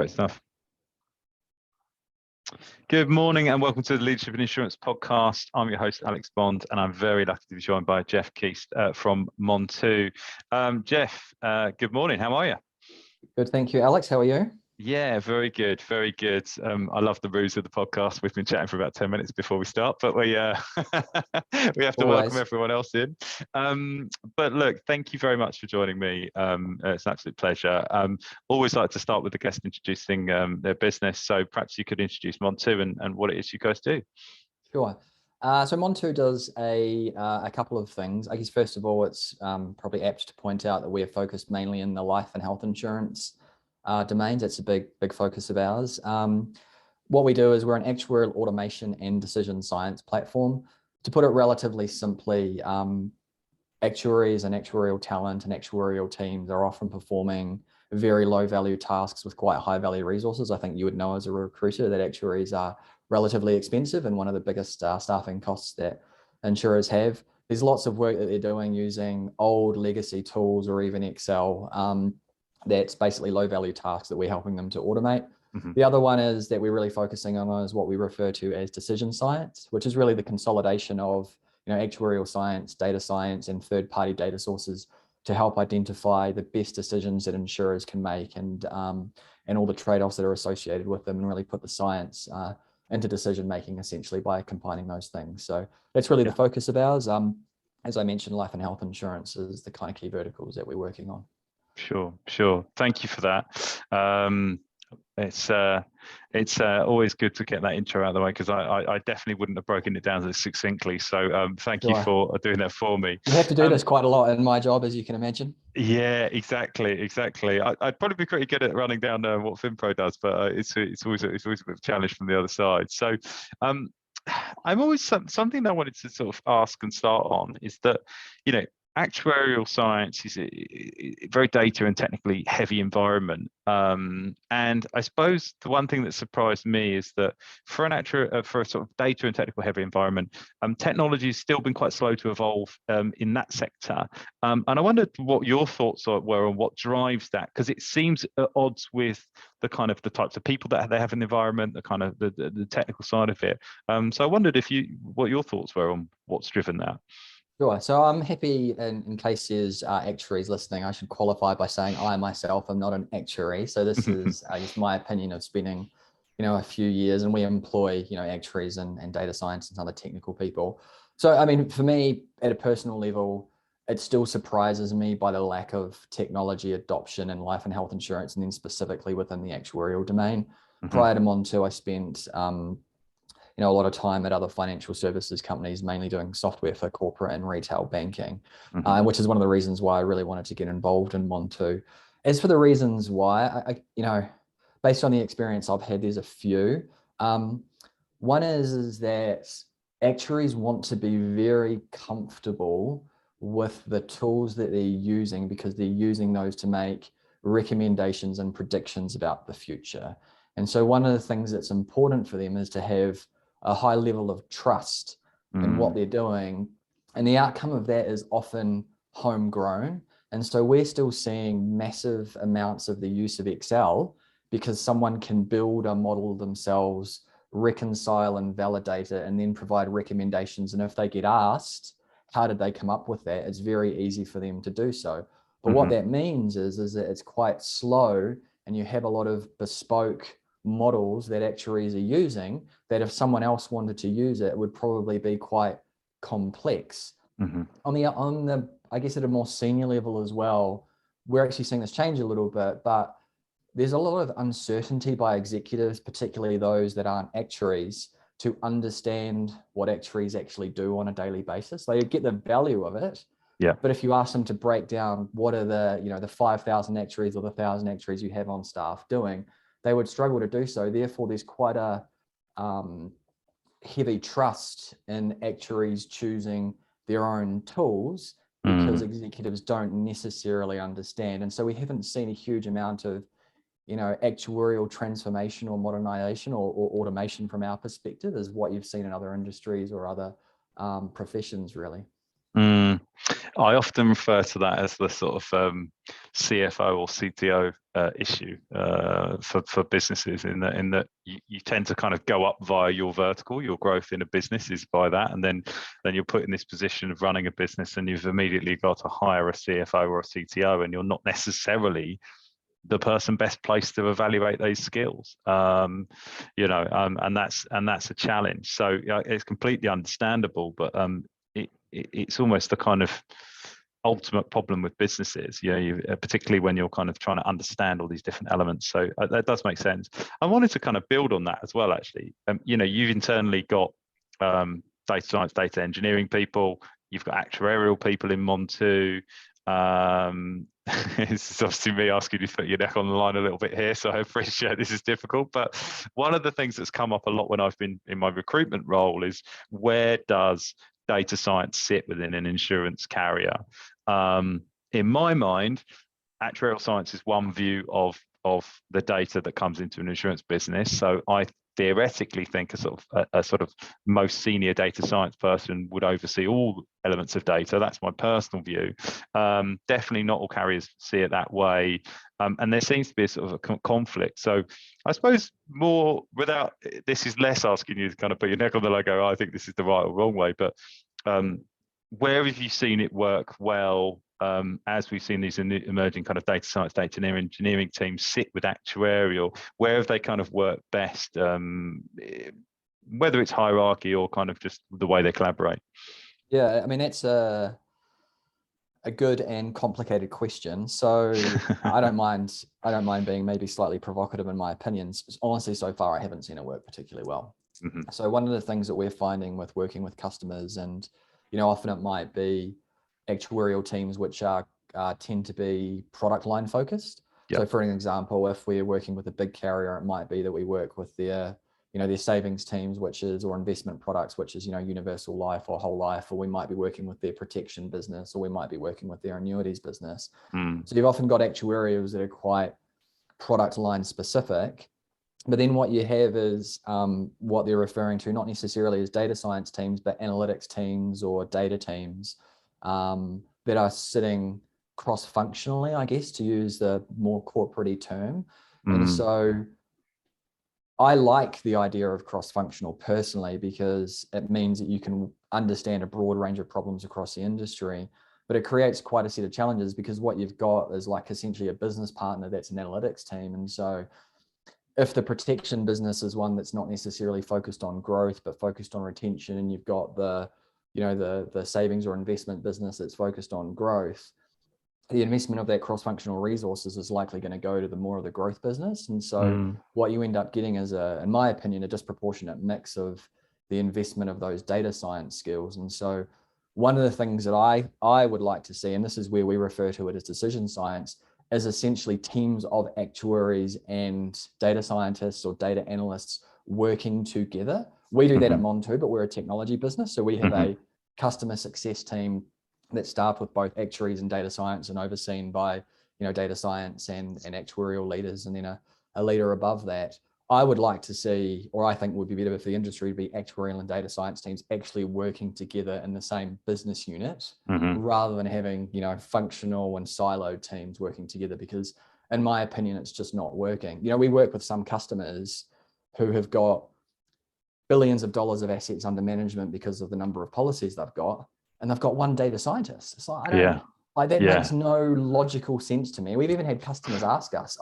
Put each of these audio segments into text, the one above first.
Great stuff. Good morning and welcome to the Leadership in Insurance podcast. I'm your host, Alex Bond, and I'm very lucky to be joined by Geoff Keast from Montoux. Geoff, good morning. How are you? Good, thank you. Alex, how are you? Yeah, very good, very good. I love the rules of the podcast. We've been chatting for about 10 minutes before we start, but we we have to welcome everyone else in. But look, thank you very much for joining me. It's an absolute pleasure. Always like to start with the guest introducing their business. So perhaps you could introduce Montoux and what it is you guys do. Sure. So Montoux does a couple of things. I guess first of all, it's probably apt to point out that we are focused mainly in the life and health insurance domains. It's a big focus of ours. What we do is we're an actuarial automation and decision science platform. To put it relatively simply, actuaries and actuarial talent and actuarial teams are often performing very low value tasks with quite high value resources. I think you would know as a recruiter that actuaries are relatively expensive and one of the biggest staffing costs that insurers have. There's lots of work that they're doing using old legacy tools or even Excel. That's basically low value tasks that we're helping them to automate. Mm-hmm. The other one is that we're really focusing on is what we refer to as decision science, which is really the consolidation of actuarial science, data science, and third-party data sources to help identify the best decisions that insurers can make and all the trade-offs that are associated with them, and really put the science into decision making essentially by combining those things. So that's really the focus of ours. As I mentioned, life and health insurance is the kind of key verticals that we're working on. Sure. Thank you for that. It's always good to get that intro out of the way because I definitely wouldn't have broken it down this succinctly. So thank you for doing that for me. You have to do this quite a lot in my job, as you can imagine. Yeah, exactly. I'd probably be pretty good at running down what FinPro does, but it's always a bit of a challenge from the other side. So I'm always something I wanted to sort of ask and start on is that actuarial science is a very data and technically heavy environment. And I suppose the one thing that surprised me is that for for a sort of data and technical heavy environment, technology has still been quite slow to evolve in that sector. And I wondered what your thoughts were on what drives that, because it seems at odds with the types of people that they have in the environment, the kind of the technical side of it. So I wondered what your thoughts were on what's driven that. Sure. So I'm happy, in case there's actuaries listening, I should qualify by saying I myself am not an actuary. So this is, I guess, my opinion of spending, a few years, and we employ, actuaries and data science and other technical people. So, I mean, for me, at a personal level, it still surprises me by the lack of technology adoption in life and health insurance, and then specifically within the actuarial domain. Prior to Montoux, I spent a lot of time at other financial services companies, mainly doing software for corporate and retail banking, which is one of the reasons why I really wanted to get involved in Montoux. As for the reasons why, based on the experience I've had, there's a few. One is that actuaries want to be very comfortable with the tools that they're using because they're using those to make recommendations and predictions about the future. And so one of the things that's important for them is to have a high level of trust in what they're doing. And the outcome of that is often homegrown. And so we're still seeing massive amounts of the use of Excel because someone can build a model themselves, reconcile and validate it, and then provide recommendations. And if they get asked, how did they come up with that? It's very easy for them to do so. But what that means is that it's quite slow, and you have a lot of bespoke models that actuaries are using that if someone else wanted to use it, it would probably be quite complex. On the I guess at a more senior level as well, we're actually seeing this change a little bit, but there's a lot of uncertainty by executives, particularly those that aren't actuaries, to understand what actuaries actually do on a daily basis. They get the value of it. Yeah. But if you ask them to break down what are the 5,000 actuaries or the 1,000 actuaries you have on staff doing, they would struggle to do so. Therefore, there's quite a heavy trust in actuaries choosing their own tools because executives don't necessarily understand. And so we haven't seen a huge amount of, actuarial transformation or modernization or automation from our perspective as what you've seen in other industries or other professions, really. Mm. I often refer to that as the sort of CFO or CTO issue for businesses, in that you tend to kind of go up via your vertical. Your growth in a business is by that, and then you're put in this position of running a business, and you've immediately got to hire a CFO or a CTO, and you're not necessarily the person best placed to evaluate those skills. And that's a challenge. So it's completely understandable, but it's almost the kind of ultimate problem with businesses, particularly when you're kind of trying to understand all these different elements. So that does make sense. I wanted to kind of build on that as well, actually. You've internally got data science, data engineering people. You've got actuarial people in Montoux. It's obviously me asking you to put your neck on the line a little bit here, so I appreciate this is difficult. But one of the things that's come up a lot when I've been in my recruitment role is, where does data science sit within an insurance carrier? In my mind, actuarial science is one view of the data that comes into an insurance business. So I theoretically think a sort of most senior data science person would oversee all elements of data. That's my personal view. Definitely not all carriers see it that way. And there seems to be a sort of a conflict. So I suppose this is less asking you to kind of put your neck on the line, go, I think this is the right or wrong way, but where have you seen it work well, as we've seen these emerging kind of data science, data engineering teams sit with actuarial? Where have they kind of worked best, whether it's hierarchy or kind of just the way they collaborate? Yeah, I mean, it's a good and complicated question. So I don't mind being maybe slightly provocative in my opinions. Honestly, so far I haven't seen it work particularly well. Mm-hmm. So one of the things that we're finding with working with customers, and often it might be actuarial teams which are tend to be product line focused. Yep. So for an example, if we're working with a big carrier, it might be that we work with their savings teams, or investment products, which is, universal life or whole life, or we might be working with their protection business, or we might be working with their annuities business. So you've often got actuarials that are quite product line specific. But then what you have is what they're referring to, not necessarily as data science teams, but analytics teams or data teams that are sitting cross-functionally, I guess, to use the more corporate-y term. And so I like the idea of cross-functional personally, because it means that you can understand a broad range of problems across the industry, but it creates quite a set of challenges, because what you've got is like essentially a business partner that's an analytics team. And so if the protection business is one that's not necessarily focused on growth, but focused on retention, and you've got the savings or investment business that's focused on growth, the investment of that cross-functional resources is likely going to go to the more of the growth business. And so what you end up getting is in my opinion, a disproportionate mix of the investment of those data science skills. And so one of the things that I would like to see, and this is where we refer to it as decision science, is essentially teams of actuaries and data scientists or data analysts working together. We do that at Montoux, but we're a technology business. So we have a customer success team that's staffed with both actuaries and data science, and overseen by data science and actuarial leaders, and then a leader above that. I would like to see, or I think would be better for the industry, to be actuarial and data science teams actually working together in the same business unit, rather than having functional and siloed teams working together, because in my opinion it's just not working. We work with some customers who have got billions of dollars of assets under management because of the number of policies they've got, and they've got one data scientist. It's like, that makes no logical sense to me. We've even had customers ask us,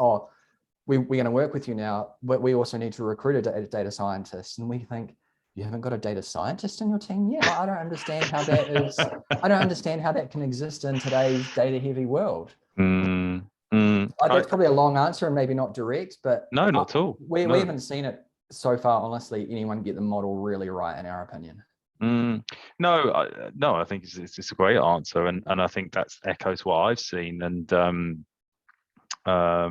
we're going to work with you now, but we also need to recruit a data scientist. And we think, you haven't got a data scientist in your team yet? I don't understand how that is. I don't understand how that can exist in today's data heavy world. That's probably a long answer and maybe not direct, but no, not at all. We haven't seen it so far, honestly, anyone get the model really right, in our opinion. No, I think it's a great answer, and I think that echoes what I've seen. And I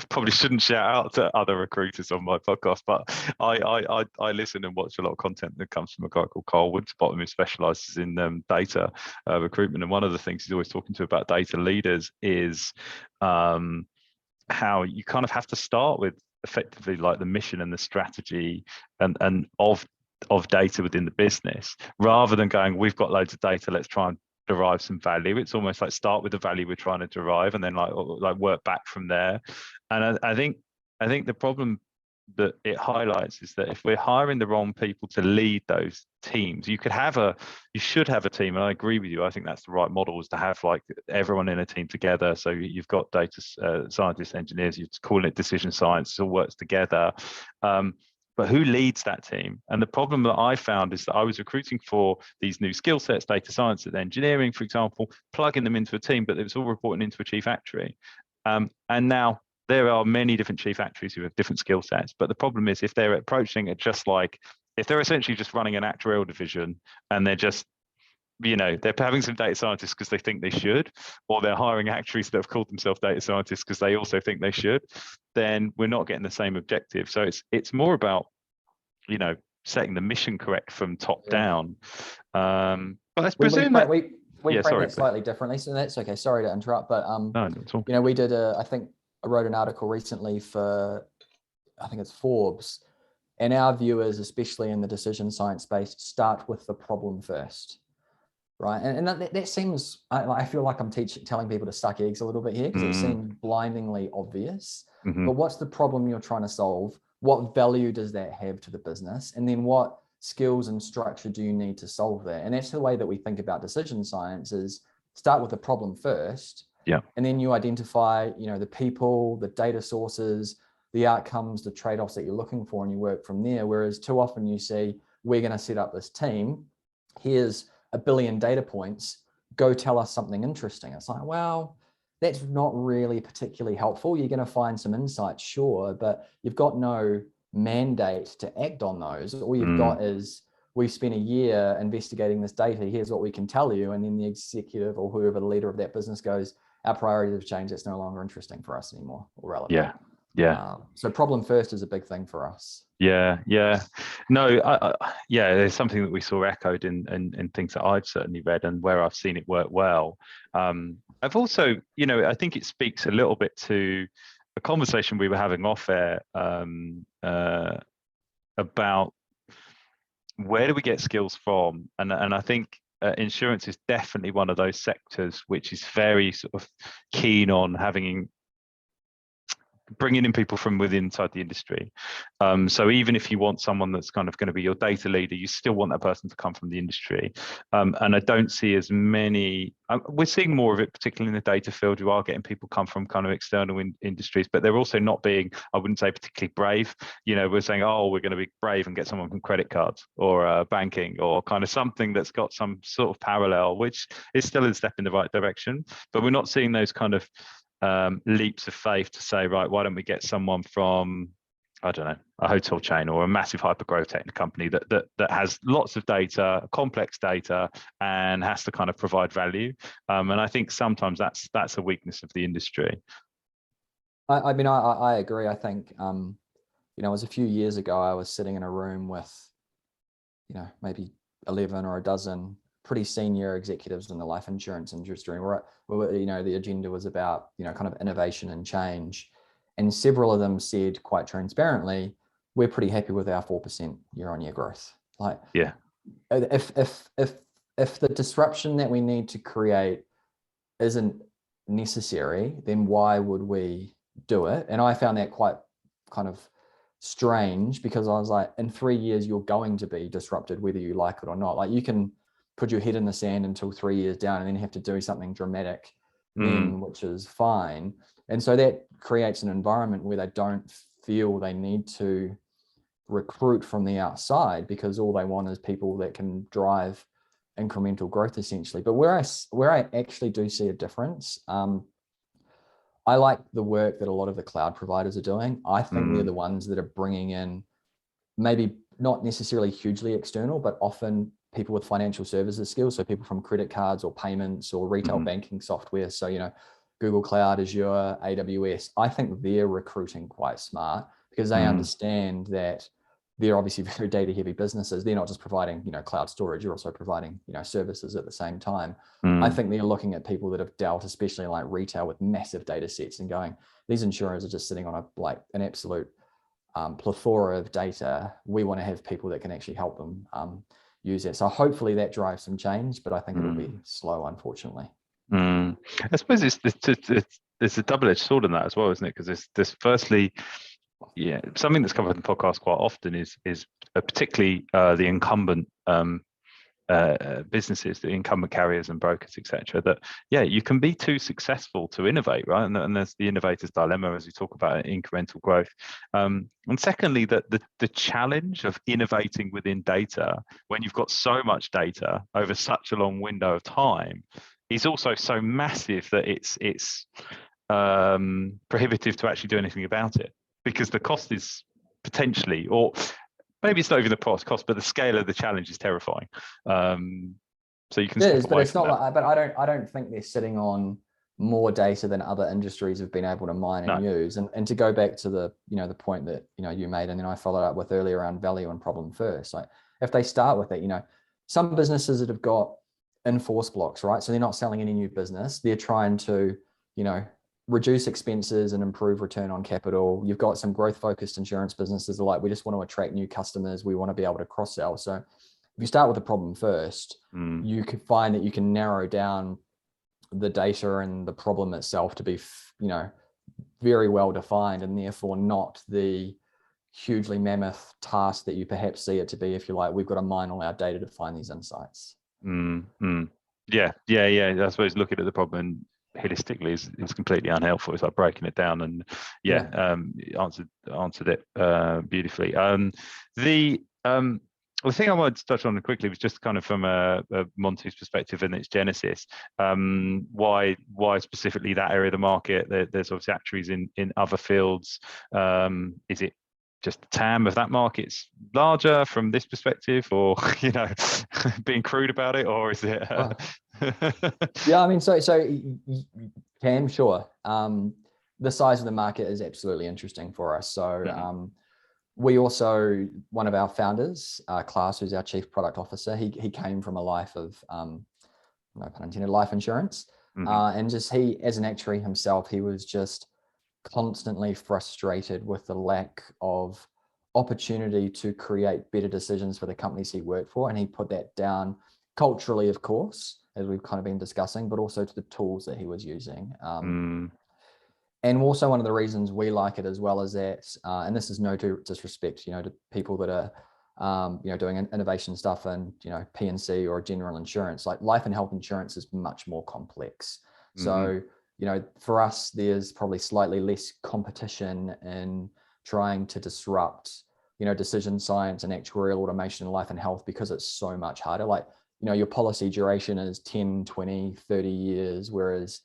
probably shouldn't shout out to other recruiters on my podcast, but I listen and watch a lot of content that comes from a guy called Carl Woodsbottom, who specialises in data recruitment. And one of the things he's always talking to about data leaders is how you kind of have to start with effectively like the mission and the strategy and of of data within the business, rather than going, we've got loads of data, let's try and derive some value. It's almost like start with the value we're trying to derive and then like work back from there. And I think the problem that it highlights is that if we're hiring the wrong people to lead those teams, you should have a team, and I agree with you. I think that's the right model, is to have like everyone in a team together. So you've got data scientists, engineers, you're calling it decision science, it all works together. But who leads that team? And the problem that I found is that I was recruiting for these new skill sets, data science and engineering, for example, plugging them into a team, but it was all reporting into a chief actuary. And now there are many different chief actuaries who have different skill sets. But the problem is, if they're approaching it just like, if they're essentially just running an actuarial division and they're just, they're having some data scientists because they think they should, or they're hiring actuaries that have called themselves data scientists because they also think they should, then we're not getting the same objective. So it's more about, setting the mission correct from top down. But let's presume that we frame it slightly differently, so that's okay. Sorry to interrupt, but no, not at all. we did I wrote an article recently for, I think it's Forbes, and our view is, especially in the decision science space, start with the problem first, right? And that seems, I feel like I'm telling people to suck eggs a little bit here, because it seems blindingly obvious. But what's the problem you're trying to solve? What value does that have to the business? And then what skills and structure do you need to solve that? And that's the way that we think about decision science, is start with the problem first. Yeah. And then you identify, the people, the data sources, the outcomes, the trade-offs that you're looking for, and you work from there. Whereas too often you see, we're going to set up this team. Here's 1 billion data points. Go tell us something interesting. It's like, well, that's not really particularly helpful. You're going to find some insights, sure, but you've got no mandate to act on those. All you've got is, we've spent a year investigating this data. Here's what we can tell you. And then the executive or whoever the leader of that business goes, our priorities have changed. It's no longer interesting for us anymore or relevant. Yeah. So problem first is a big thing for us. Yeah. No, there's something that we saw echoed in things that I've certainly read and where I've seen it work well. I've also, I think it speaks a little bit to a conversation we were having off air about where do we get skills from? And I think insurance is definitely one of those sectors which is very sort of keen on bringing in people from within inside the industry. So even if you want someone that's kind of going to be your data leader, you still want that person to come from the industry. And I don't see as many, we're seeing more of it, particularly in the data field. You are getting people come from kind of external industries, but they're also not being, I wouldn't say particularly brave. We're saying, oh, we're going to be brave and get someone from credit cards or banking, or kind of something that's got some sort of parallel, which is still a step in the right direction. But we're not seeing those kind of leaps of faith to say, right, why don't we get someone from, I don't know, a hotel chain or a massive hyper-growth tech company that has lots of data, complex data, and has to kind of provide value. And I think sometimes that's a weakness of the industry. I mean, I agree. I think, it was a few years ago, I was sitting in a room with, maybe 11 or a dozen pretty senior executives in the life insurance industry. Where the agenda was about, kind of innovation and change. And several of them said quite transparently, we're pretty happy with our 4% year-on-year growth. Like, yeah, if the disruption that we need to create isn't necessary, then why would we do it? And I found that quite kind of strange, because I was like, in 3 years, you're going to be disrupted, whether you like it or not. Like, you can put your head in the sand until 3 years down and then have to do something dramatic then, which is fine. And so that creates an environment where they don't feel they need to recruit from the outside, because all they want is people that can drive incremental growth, essentially. But where I actually do see a difference, I like the work that a lot of the cloud providers are doing. I think they're the ones that are bringing in, maybe not necessarily hugely external, but often people with financial services skills. So people from credit cards or payments or retail banking software. So, Google Cloud, Azure, AWS. I think they're recruiting quite smart, because they understand that they're obviously very data heavy businesses. They're not just providing, cloud storage, you're also providing, services at the same time. I think they're looking at people that have dealt, especially like retail, with massive data sets and going, these insurers are just sitting on an absolute plethora of data, we want to have people that can actually help them use it. So hopefully that drives some change, but I think it'll be slow, unfortunately. I suppose it's a double-edged sword in that as well, isn't it? Because there's firstly, yeah, something that's covered in the podcast quite often is particularly the incumbent businesses, the incumbent carriers and brokers, etc. That you can be too successful to innovate, right? And there's the innovator's dilemma as we talk about incremental growth. And secondly, that the challenge of innovating within data when you've got so much data over such a long window of time is also so massive that it's prohibitive to actually do anything about it, because the cost is potentially, or maybe it's not even the cost, but the scale of the challenge is terrifying. So you can. It is, but it's not like. But I don't think they're sitting on more data than other industries have been able to mine and use. And to go back to the the point that you made, and then I followed up with earlier around value and problem first. Like if they start with it, some businesses that have got in-force blocks, right? So they're not selling any new business. They're trying to reduce expenses and improve return on capital. You've got some growth-focused insurance businesses that are like, we just want to attract new customers. We want to be able to cross-sell. So if you start with the problem first, you could find that you can narrow down the data and the problem itself to be, very well defined, and therefore not the hugely mammoth task that you perhaps see it to be if you're like, we've got to mine all our data to find these insights. Yeah. I suppose looking at the problem holistically is completely unhelpful. It's like breaking it down, and answered it beautifully. The thing I wanted to touch on quickly was just kind of from a Montoux's perspective and its genesis. Why specifically that area of the market? There's obviously actuaries in other fields. Is it just the TAM of that market's larger from this perspective, or being crude about it, or is it? Yeah, I mean, so TAM, sure. The size of the market is absolutely interesting for us. So we also, one of our founders, Klaas, who's our chief product officer, he came from a life of no pun intended, life insurance, and just he, as an actuary himself, he was just constantly frustrated with the lack of opportunity to create better decisions for the companies he worked for. And he put that down culturally, of course, as we've kind of been discussing, but also to the tools that he was using. And also one of the reasons we like it as well is that, and this is no disrespect, to people that are, doing innovation stuff and, P&C or general insurance, like life and health insurance is much more complex. So, for us, there's probably slightly less competition in trying to disrupt, decision science and actuarial automation in life and health, because it's so much harder. Like, your policy duration is 10, 20, 30 years, whereas,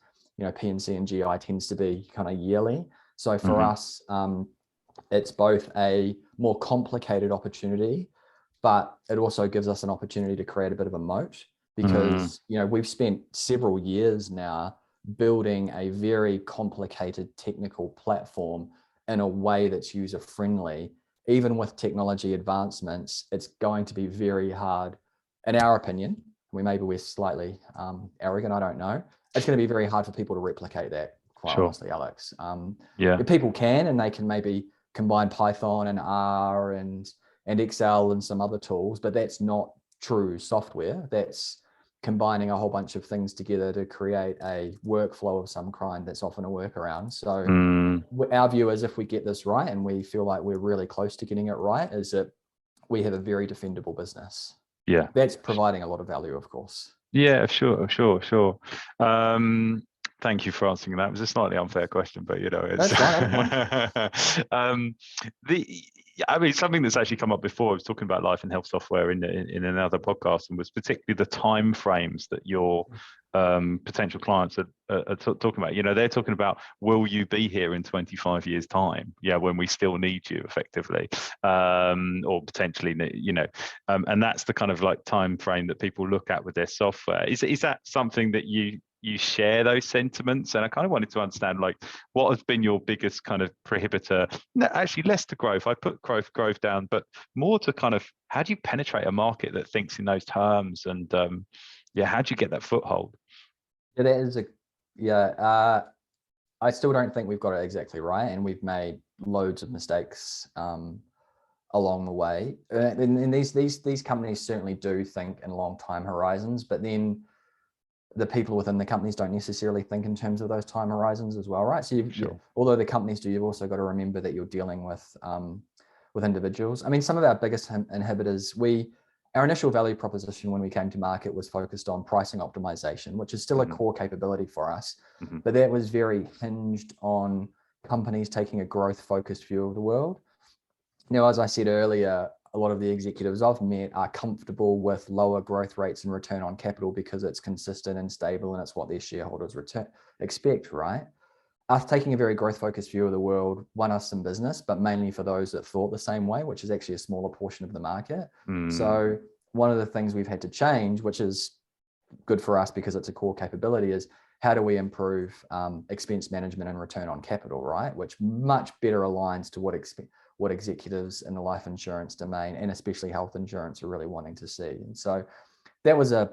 P&C and GI tends to be kind of yearly. So for us, it's both a more complicated opportunity, but it also gives us an opportunity to create a bit of a moat, because, we've spent several years now building a very complicated technical platform in a way that's user friendly. Even with technology advancements, it's going to be very hard, in our opinion. We're slightly arrogant, I don't know. It's going to be very hard for people to replicate that, quite honestly, Alex. People can, and they can maybe combine Python and R and Excel and some other tools, but that's not true software. That's combining a whole bunch of things together to create a workflow of some kind that's often a workaround. So our view is, if we get this right, and we feel like we're really close to getting it right, is that we have a very defendable business. Yeah. That's providing a lot of value, of course. Yeah, sure. Thank you for answering that. It was a slightly unfair question, but it's something that's actually come up before. I was talking about life and health software in another podcast, and was particularly the time frames that your potential clients are talking about. They're talking about, will you be here in 25 years time? Yeah, when we still need you, effectively, or potentially, and that's the kind of like time frame that people look at with their software. Is that something that you share those sentiments? And I kind of wanted to understand, like, what has been your biggest kind of prohibitor? No, actually less to growth. I put growth down, but more to kind of, how do you penetrate a market that thinks in those terms? And how do you get that foothold? Yeah, that is I still don't think we've got it exactly right, and we've made loads of mistakes along the way. And these companies certainly do think in long time horizons, but then the people within the companies don't necessarily think in terms of those time horizons as well, right? So although the companies do, you've also got to remember that you're dealing with individuals. I mean, some of our biggest inhibitors, our initial value proposition when we came to market was focused on pricing optimization, which is still a core capability for us, but that was very hinged on companies taking a growth-focused view of the world. Now, as I said earlier, a lot of the executives I've met are comfortable with lower growth rates and return on capital because it's consistent and stable and it's what their shareholders expect, right? Us taking a very growth-focused view of the world won us some business, but mainly for those that thought the same way, which is actually a smaller portion of the market. So one of the things we've had to change, which is good for us because it's a core capability, is how do we improve expense management and return on capital, right? Which much better aligns to what executives in the life insurance domain and especially health insurance are really wanting to see. And so that was a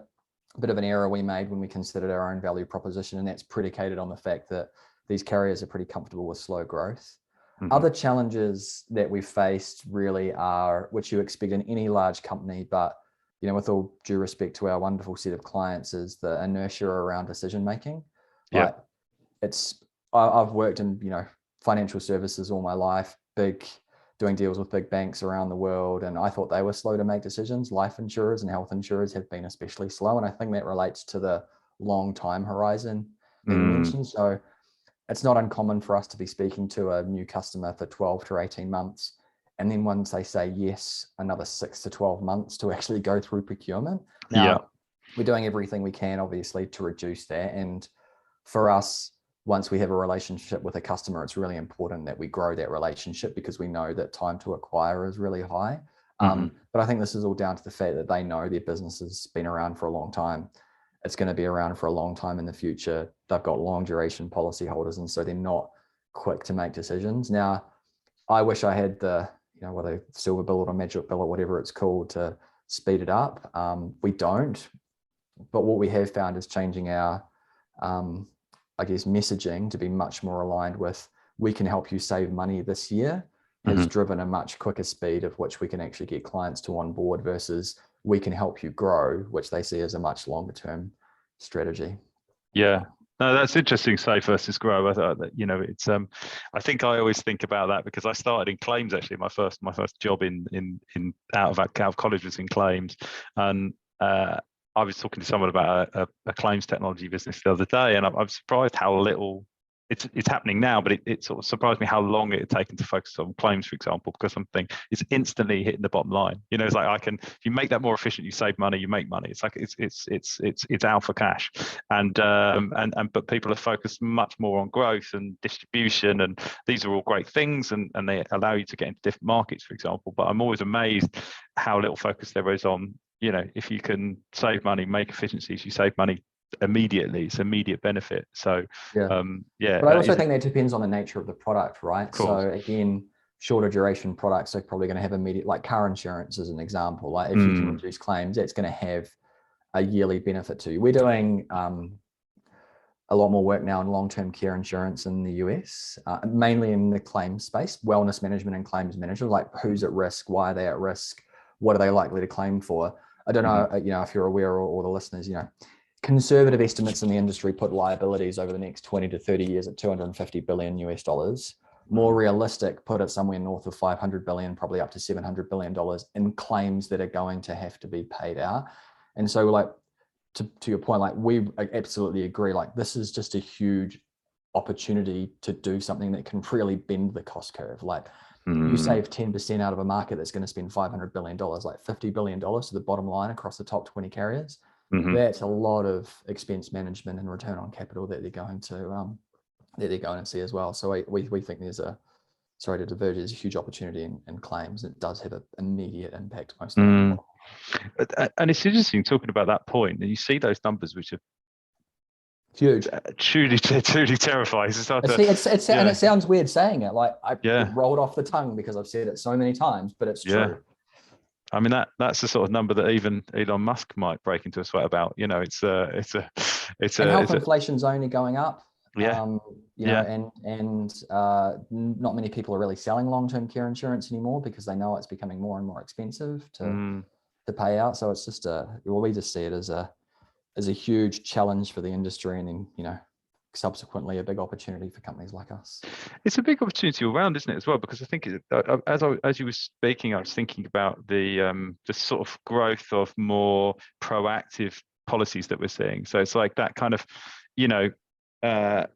bit of an error we made when we considered our own value proposition, and that's predicated on the fact that these carriers are pretty comfortable with slow growth. Other challenges that we've faced really are, which you expect in any large company, but with all due respect to our wonderful set of clients, is the inertia around decision making. Yeah. I've worked in financial services all my life, doing deals with big banks around the world, and I thought they were slow to make decisions. Life insurers and health insurers have been especially slow, and I think that relates to the long time horizon that you mentioned. So it's not uncommon for us to be speaking to a new customer for 12 to 18 months. And then once they say yes, another 6 to 12 months to actually go through procurement. Now, we're doing everything we can, obviously, to reduce that. And for us, once we have a relationship with a customer, it's really important that we grow that relationship because we know that time to acquire is really high. But I think this is all down to the fact that they know their business has been around for a long time. It's going to be around for a long time in the future. They've got long duration policyholders, and so they're not quick to make decisions. Now, I wish I had the, whether silver bullet or magic bullet, whatever it's called, to speed it up. We don't, but what we have found is changing our, messaging to be much more aligned with, we can help you save money this year, has driven a much quicker speed of which we can actually get clients to on board versus we can help you grow, which they see as a much longer term strategy. Yeah. No, that's interesting. Save versus grow. It's I think I always think about that because I started in claims. Actually, my first job in out of college was in claims, and I was talking to someone about a claims technology business the other day, and I'm surprised how little it's happening now, but it sort of surprised me how long it had taken to focus on claims, for example, because something is instantly hitting the bottom line. It's like if you make that more efficient, you save money, you make money. It's like it's alpha cash, but people are focused much more on growth and distribution, and these are all great things, and they allow you to get into different markets, for example. But I'm always amazed how little focus there is on, if you can save money, make efficiencies, you save money immediately. It's immediate benefit. So but I also think that depends on the nature of the product, right? So again, shorter duration products are probably going to have immediate, like car insurance as an example. Like if you can reduce claims, that's going to have a yearly benefit to you. We're doing a lot more work now in long-term care insurance in the US, mainly in the claims space, wellness management and claims management, like who's at risk, why are they at risk, what are they likely to claim for? I don't know, if you're aware, or the listeners, conservative estimates in the industry put liabilities over the next 20 to 30 years at $250 billion US. More realistic, put it somewhere north of 500 billion, probably up to $700 billion in claims that are going to have to be paid out. And so, like, to your point, like, we absolutely agree, like, this is just a huge opportunity to do something that can really bend the cost curve. Like, you save 10% out of a market that's going to spend $500 billion, like $50 billion to the bottom line across the top 20 carriers. That's a lot of expense management and return on capital that they're going to see as well. So we think there's sorry to diverge, there's a huge opportunity in claims. It does have an immediate impact most of the time. And it's interesting talking about that point, and you see those numbers which are huge, truly terrifying. And it sounds weird saying it, like it rolled off the tongue because I've said it so many times, but it's true. I mean, that's the sort of number that even Elon Musk might break into a sweat about. And health inflation's only going up. Yeah. You know, not many people are really selling long-term care insurance anymore because they know it's becoming more and more expensive to pay out. So it's just we just see it as a huge challenge for the industry, and then, you know, subsequently a big opportunity for companies like us. It's a big opportunity all around, isn't it, as well? Because I think as you were speaking, I was thinking about the sort of growth of more proactive policies that we're seeing. So it's like that kind of, you know,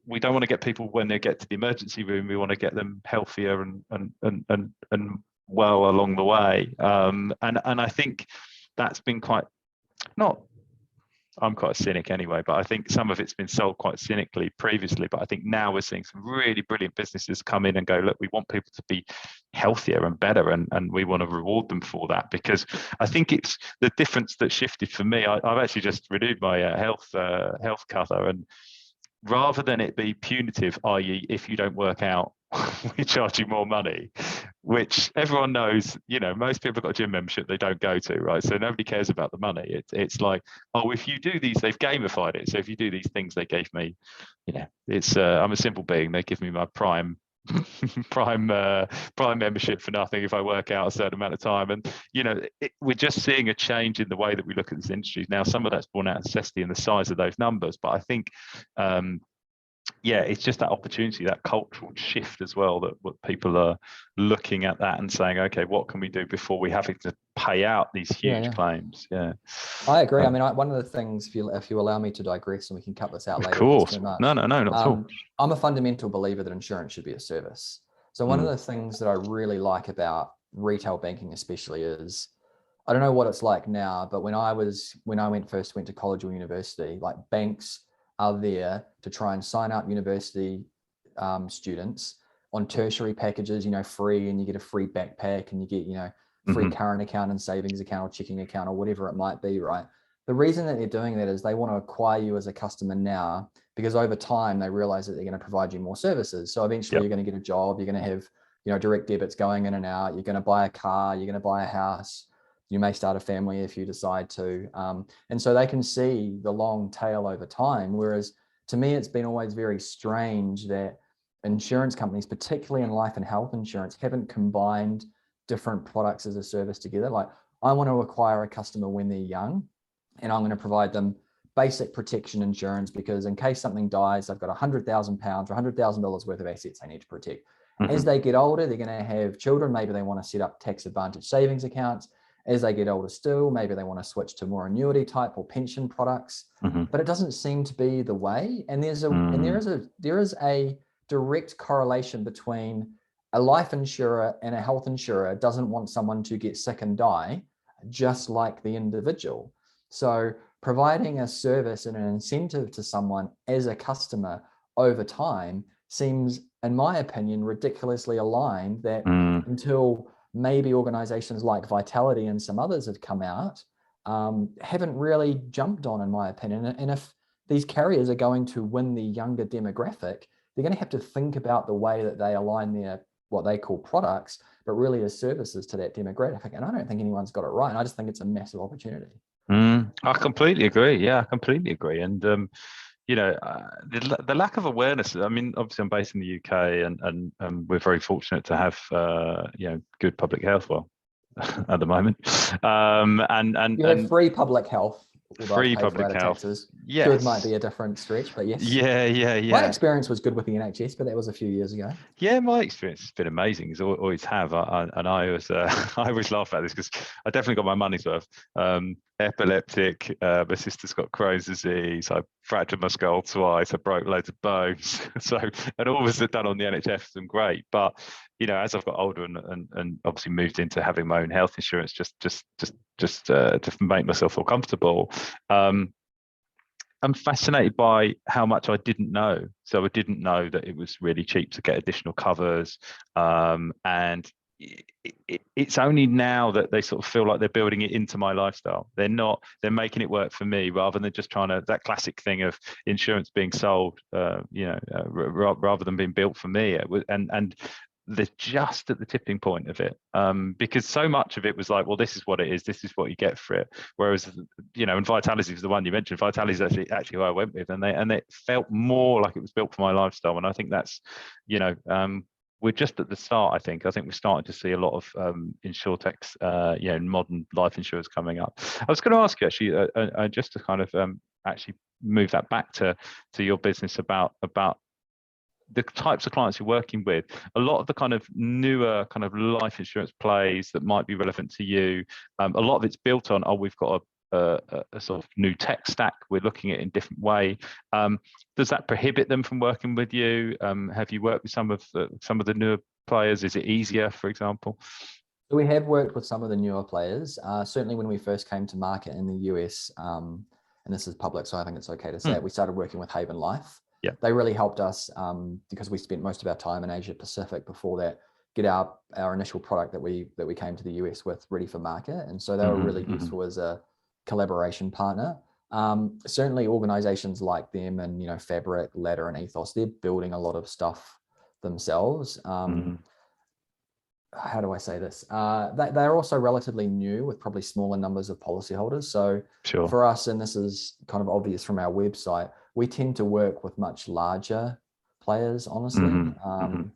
we don't want to get people when they get to the emergency room. We want to get them healthier and well along the way. And I think that's been quite not. I'm quite a cynic anyway, but I think some of it's been sold quite cynically previously. But I think now we're seeing some really brilliant businesses come in and go, look, we want people to be healthier and better, and we want to reward them for that. Because I think it's the difference that shifted for me. I've actually just renewed my health cover, and rather than it be punitive, i.e., if you don't work out, we charge you more money, which everyone knows, you know, most people have got a gym membership they don't go to, right? So nobody cares about the money. It's like, oh, if you do these, they've gamified it. So if you do these things, they gave me, you know, it's I'm a simple being. They give me my prime membership for nothing if I work out a certain amount of time. And, you know, we're just seeing a change in the way that we look at this industry. Now, some of that's born out of necessity and the size of those numbers, but I think yeah, it's just that opportunity, that cultural shift as well, that what people are looking at that and saying, okay, what can we do before we having to pay out these huge claims? Yeah, I agree. I mean, one of the things, if you allow me to digress, and we can cut this out later. Of course. No, not at all. I'm a fundamental believer that insurance should be a service. So one of the things that I really like about retail banking, especially, is, I don't know what it's like now, but when I first went to college or university, like, banks are there to try and sign up university students on tertiary packages, you know, free, and you get a free backpack, and you get, you know, free current account and savings account or checking account or whatever it might be, right? The reason that they're doing that is they want to acquire you as a customer now, because over time they realize that they're going to provide you more services. So eventually you're going to get a job, you're going to have, you know, direct debits going in and out, you're going to buy a car, you're going to buy a house, you may start a family if you decide to. And so they can see the long tail over time. Whereas to me, it's been always very strange that insurance companies, particularly in life and health insurance, haven't combined different products as a service together. Like, I want to acquire a customer when they're young, and I'm going to provide them basic protection insurance, because in case something dies, they've got £100,000 or $100,000 worth of assets they need to protect. As they get older, they're going to have children. Maybe they want to set up tax advantage savings accounts. As they get older still, maybe they want to switch to more annuity type or pension products, but it doesn't seem to be the way. And there is a direct correlation between a life insurer and a health insurer doesn't want someone to get sick and die, just like the individual. So providing a service and an incentive to someone as a customer over time seems, in my opinion, ridiculously aligned, that until maybe organizations like Vitality and some others have come out, haven't really jumped on, in my opinion. And if these carriers are going to win the younger demographic, they're going to have to think about the way that they align their, what they call products, but really as services to that demographic. And I don't think anyone's got it right. And I just think it's a massive opportunity. I completely agree. Yeah, I completely agree. And you know, the lack of awareness. I mean, obviously, I'm based in the UK, and we're very fortunate to have you know, good public health. Well, at the moment, and you have free public health. Free public health. Taxes. Yes. Good might be a different stretch, but yes. Yeah. My experience was good with the NHS, but that was a few years ago. Yeah, my experience has been amazing. As I always have. I always laugh at this because I definitely got my money's worth. Epileptic. My sister's got Crohn's disease. I fractured my skull twice. I broke loads of bones. So, and all was done on the NHS has been great. But you know, as I've got older and obviously moved into having my own health insurance, just to make myself feel comfortable. I'm fascinated by how much I didn't know. So I didn't know that it was really cheap to get additional covers, and it's only now that they sort of feel like they're building it into my lifestyle. They're making it work for me, rather than just trying to, that classic thing of insurance being sold, rather than being built for me. And they're just at the tipping point of it, because so much of it was like, well, this is what it is, this is what you get for it. Whereas, and Vitality was the one you mentioned. Vitality is actually who I went with, and it felt more like it was built for my lifestyle. And I think that's, we're just at the start. I think we're starting to see a lot of insurtechs, modern life insurers coming up. I was going to ask you actually, just to kind of actually move that back to your business about the types of clients you're working with. A lot of the kind of newer kind of life insurance plays that might be relevant to you, a lot of it's built on, we've got a sort of new tech stack we're looking at in a different way. Does that prohibit them from working with you? Have you worked with some of the newer players? Is it easier, for example? We have worked with some of the newer players. Certainly when we first came to market in the US, and this is public, so I think it's okay to say it, we started working with Haven Life. Yeah. They really helped us because we spent most of our time in Asia Pacific before that, get our initial product that we came to the US with ready for market. And so they were really useful as a collaboration partner. Certainly organizations like them and, Fabric, Ladder, and Ethos, they're building a lot of stuff themselves. How do I say this? They're also relatively new with probably smaller numbers of policyholders. So sure. For us, and this is kind of obvious from our website, we tend to work with much larger players, honestly. And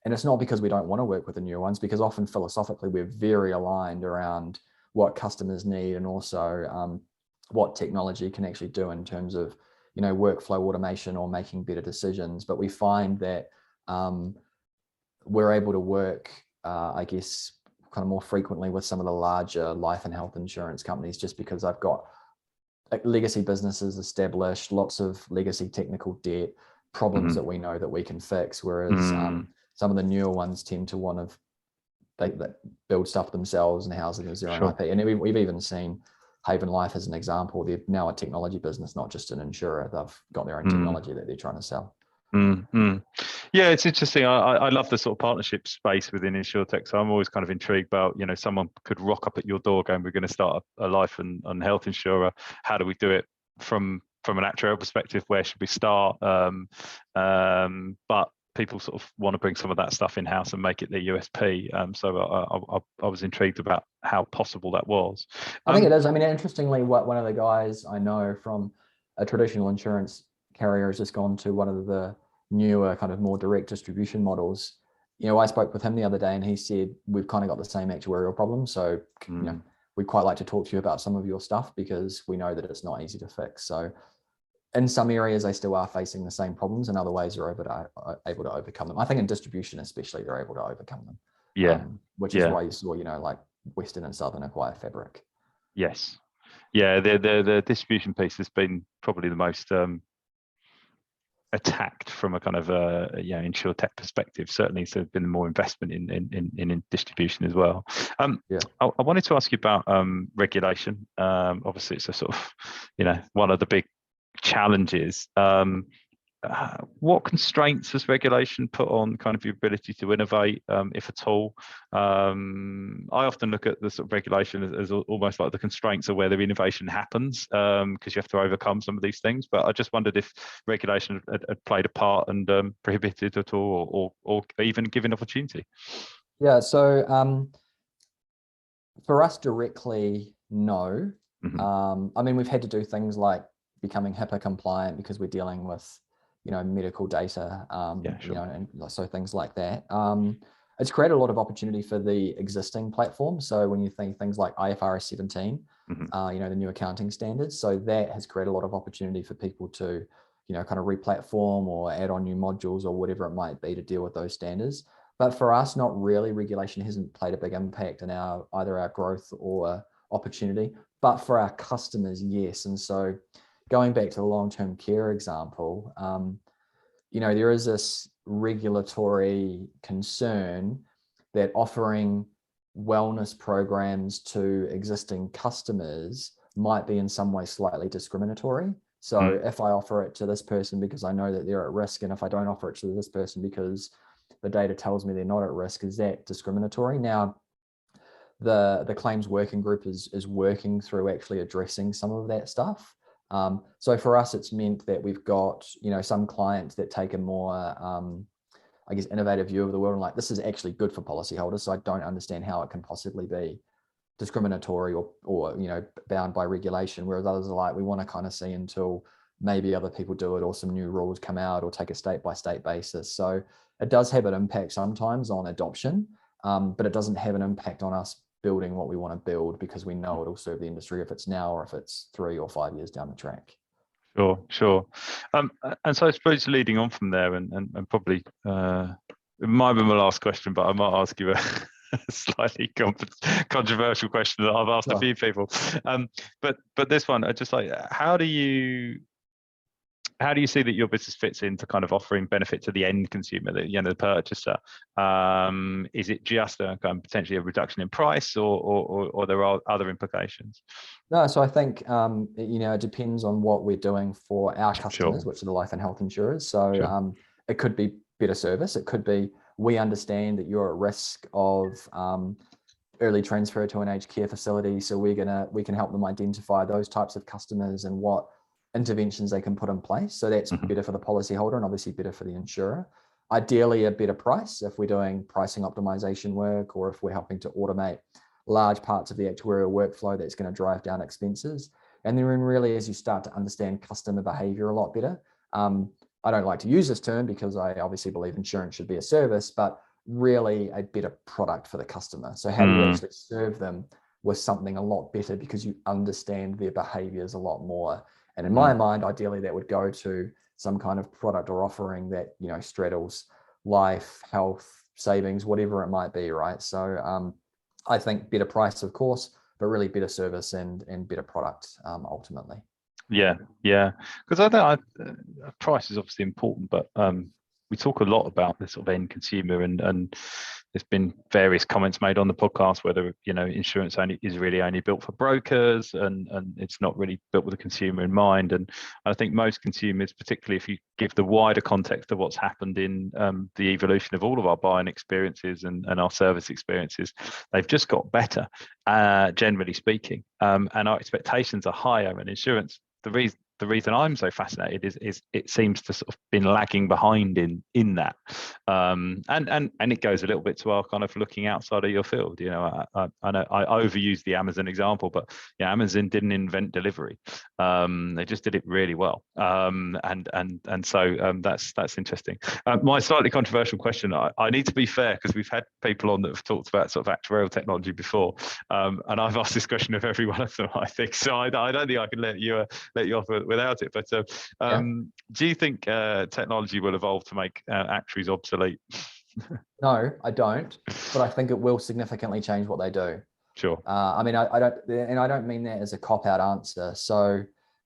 it's not because we don't want to work with the new ones, because often philosophically, we're very aligned around what customers need and also what technology can actually do in terms of, workflow automation or making better decisions. But we find that we're able to work, I guess, kind of more frequently with some of the larger life and health insurance companies, just because I've got legacy businesses established, lots of legacy technical debt, problems that we know that we can fix. Whereas some of the newer ones tend to want to they build stuff themselves and house it as their own IP. And we've even seen Haven Life as an example. They're now a technology business, not just an insurer. They've got their own technology that they're trying to sell. Yeah, it's interesting. I love the sort of partnership space within insurtech. So I'm always kind of intrigued about, someone could rock up at your door going, we're going to start a life and health insurer. How do we do it from an actuarial perspective? Where should we start? But people sort of want to bring some of that stuff in-house and make it their USP. So I was intrigued about how possible that was. I think it is. I mean, interestingly, one of the guys I know from a traditional insurance carrier has just gone to one of the newer kind of more direct distribution models. I spoke with him the other day and he said, we've kind of got the same actuarial problem. So, we'd quite like to talk to you about some of your stuff because we know that it's not easy to fix. So in some areas, they still are facing the same problems. In other ways, they're able to overcome them. I think in distribution, especially, they're able to overcome them. Yeah. Which is why you saw, like Western and Southern acquire Fabric. Yes. Yeah, the distribution piece has been probably the most attacked from a kind of insurtech perspective. Certainly, so there's been more investment in distribution as well. I wanted to ask you about regulation. Obviously, it's a sort of one of the big challenges. What constraints has regulation put on kind of your ability to innovate, if at all? I often look at the sort of regulation as almost like the constraints are where the innovation happens, because you have to overcome some of these things. But I just wondered if regulation had played a part and prohibited at all, or even given opportunity. Yeah. So for us directly, no. I mean, we've had to do things like becoming HIPAA compliant because we're dealing with medical data, and so things like that. It's created a lot of opportunity for the existing platform. So when you think things like IFRS 17, the new accounting standards, so that has created a lot of opportunity for people to, kind of re-platform or add on new modules or whatever it might be to deal with those standards. But for us, not really. Regulation hasn't played a big impact in either our growth or opportunity. But for our customers, yes. And so going back to the long-term care example, there is this regulatory concern that offering wellness programs to existing customers might be in some way slightly discriminatory. So if I offer it to this person because I know that they're at risk, and if I don't offer it to this person because the data tells me they're not at risk, is that discriminatory? Now, the claims working group is working through actually addressing some of that stuff. So for us, it's meant that we've got, some clients that take a more, I guess, innovative view of the world and like, this is actually good for policyholders. So I don't understand how it can possibly be discriminatory or bound by regulation. Whereas others are like, we want to kind of see until maybe other people do it or some new rules come out or take a state by state basis. So it does have an impact sometimes on adoption, but it doesn't have an impact on us building what we want to build, because we know it'll serve the industry if it's now or if it's 3 or 5 years down the track. Sure. And so I suppose leading on from there, and probably it might be my last question, but I might ask you a slightly controversial question that I've asked a few people. But this one, I just like, how do you see that your business fits into kind of offering benefit to the end consumer, the purchaser? Is it just a kind of potentially a reduction in price, or there are other implications? No, so I think it depends on what we're doing for our customers, which are the life and health insurers. So it could be better service. It could be, we understand that you're at risk of early transfer to an aged care facility, so we can help them identify those types of customers and what interventions they can put in place. So that's better for the policyholder and obviously better for the insurer. Ideally, a better price if we're doing pricing optimization work, or if we're helping to automate large parts of the actuarial workflow that's going to drive down expenses. And then really, as you start to understand customer behavior a lot better, I don't like to use this term because I obviously believe insurance should be a service, but really a better product for the customer. So how do you actually serve them with something a lot better, because you understand their behaviors a lot more? And in my mind, ideally, that would go to some kind of product or offering that, straddles life, health, savings, whatever it might be, right? So I think better price, of course, but really better service and better product ultimately. Yeah, because I think price is obviously important, but we talk a lot about the sort of end consumer, and there's been various comments made on the podcast whether insurance is really only built for brokers, and it's not really built with the consumer in mind. And I think most consumers, particularly if you give the wider context of what's happened in the evolution of all of our buying experiences and our service experiences, they've just got better, generally speaking, and our expectations are higher. And insurance, the reason I'm so fascinated is it seems to sort of been lagging behind in that, and it goes a little bit to our kind of looking outside of your field. I know I overuse the Amazon example, but Amazon didn't invent delivery; they just did it really well, and so that's interesting. My slightly controversial question: I need to be fair, because we've had people on that have talked about sort of actuarial technology before, and I've asked this question of every one of them, I think. So I don't think I can let you off without it. But do you think technology will evolve to make actuaries obsolete? No, I don't. But I think it will significantly change what they do. Sure. I mean, I don't, and I don't mean that as a cop-out answer. So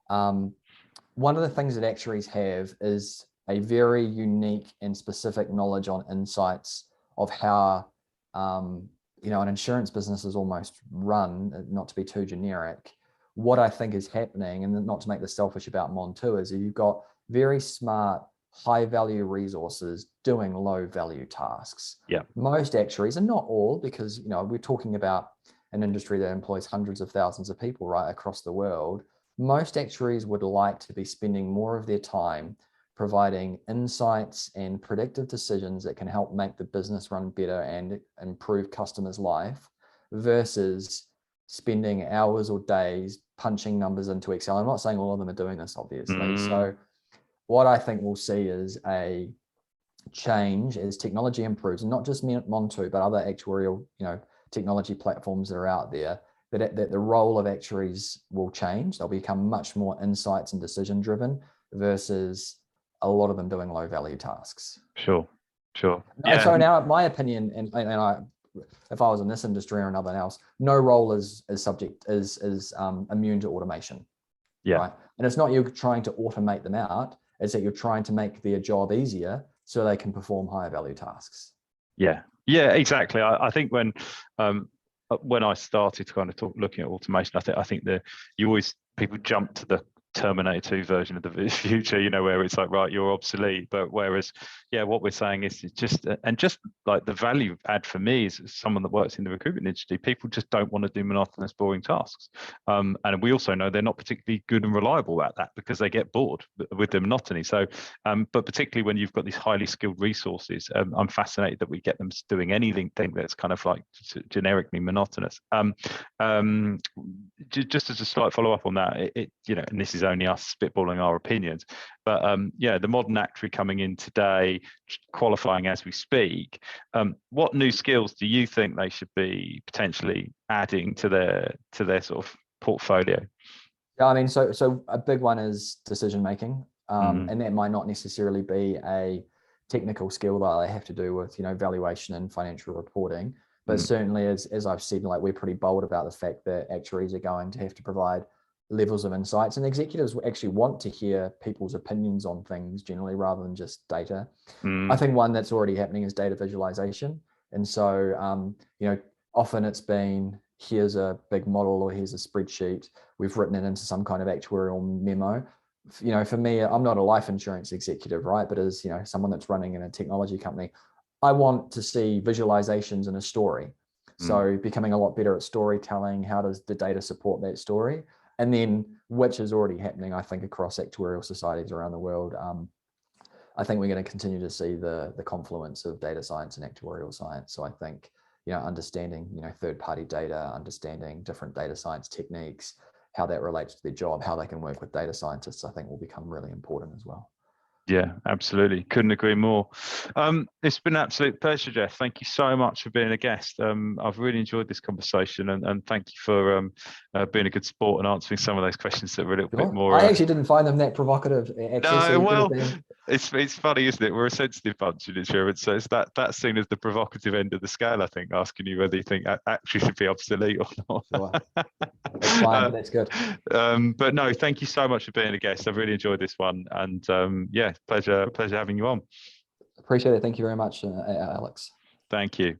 one of the things that actuaries have is a very unique and specific knowledge on insights of how an insurance business is almost run, not to be too generic. What I think is happening, and not to make this selfish about Montoux, is you've got very smart, high-value resources doing low-value tasks. Yeah. Most actuaries, and not all, because we're talking about an industry that employs hundreds of thousands of people right across the world. Most actuaries would like to be spending more of their time providing insights and predictive decisions that can help make the business run better and improve customers' life, versus spending hours or days punching numbers into Excel. I'm not saying all of them are doing this, obviously. So what I think we'll see is a change as technology improves, and not just Montoux, but other actuarial, technology platforms that are out there, that the role of actuaries will change. They'll become much more insights and decision driven, versus a lot of them doing low value tasks. Sure. Yeah. So now, my opinion, and if I was in this industry or another else, no role is immune to automation. Yeah. Right? And it's not you're trying to automate them out, it's that you're trying to make their job easier so they can perform higher value tasks. Yeah, exactly. I think when I started to kind of looking at automation, I think that people jump to Terminator 2 version of the future, you know, where it's like, right, you're obsolete. But whereas, yeah, what we're saying is just, and just like the value add for me is someone that works in the recruitment industry, people just don't want to do monotonous, boring tasks. And we also know they're not particularly good and reliable at that because they get bored with the monotony. So, but particularly when you've got these highly skilled resources, I'm fascinated that we get them doing anything that's kind of like generically monotonous. Just as a slight follow up on that, you know, and this is only us spitballing our opinions, but yeah, the modern actuary coming in today, qualifying as we speak, what new skills do you think they should be potentially adding to their sort of portfolio? Yeah, I mean, so a big one is decision making, and that might not necessarily be a technical skill that they have to do with, you know, valuation and financial reporting, but certainly as I've said, like, we're pretty bold about the fact that actuaries are going to have to provide levels of insights, and executives actually want to hear people's opinions on things generally rather than just data. I think one that's already happening is data visualization. And so, you know, often it's been, here's a big model or here's a spreadsheet, we've written it into some kind of actuarial memo. You know, for me, I'm not a life insurance executive, right? But as, you know, someone that's running in a technology company, I want to see visualizations in a story. So becoming a lot better at storytelling, how does the data support that story? And then, which is already happening, I think, across actuarial societies around the world. I think we're going to continue to see the confluence of data science and actuarial science. So I think, you know, understanding, you know, third-party data, understanding different data science techniques, how that relates to their job, how they can work with data scientists, I think will become really important as well. Yeah, absolutely. Couldn't agree more. It's been an absolute pleasure, Geoff. Thank you so much for being a guest. I've really enjoyed this conversation, and thank you for being a good sport and answering some of those questions that were a little bit more. I actually didn't find them that provocative. No, well, it's funny, isn't it? We're a sensitive bunch in insurance, so it's that's seen as the provocative end of the scale. I think, asking you whether you think actually should be obsolete or not. Sure. That's fine. That's good. But no, thank you so much for being a guest. I've really enjoyed this one, and yeah, pleasure having you on. Appreciate it. Thank you very much, Alex. Thank you.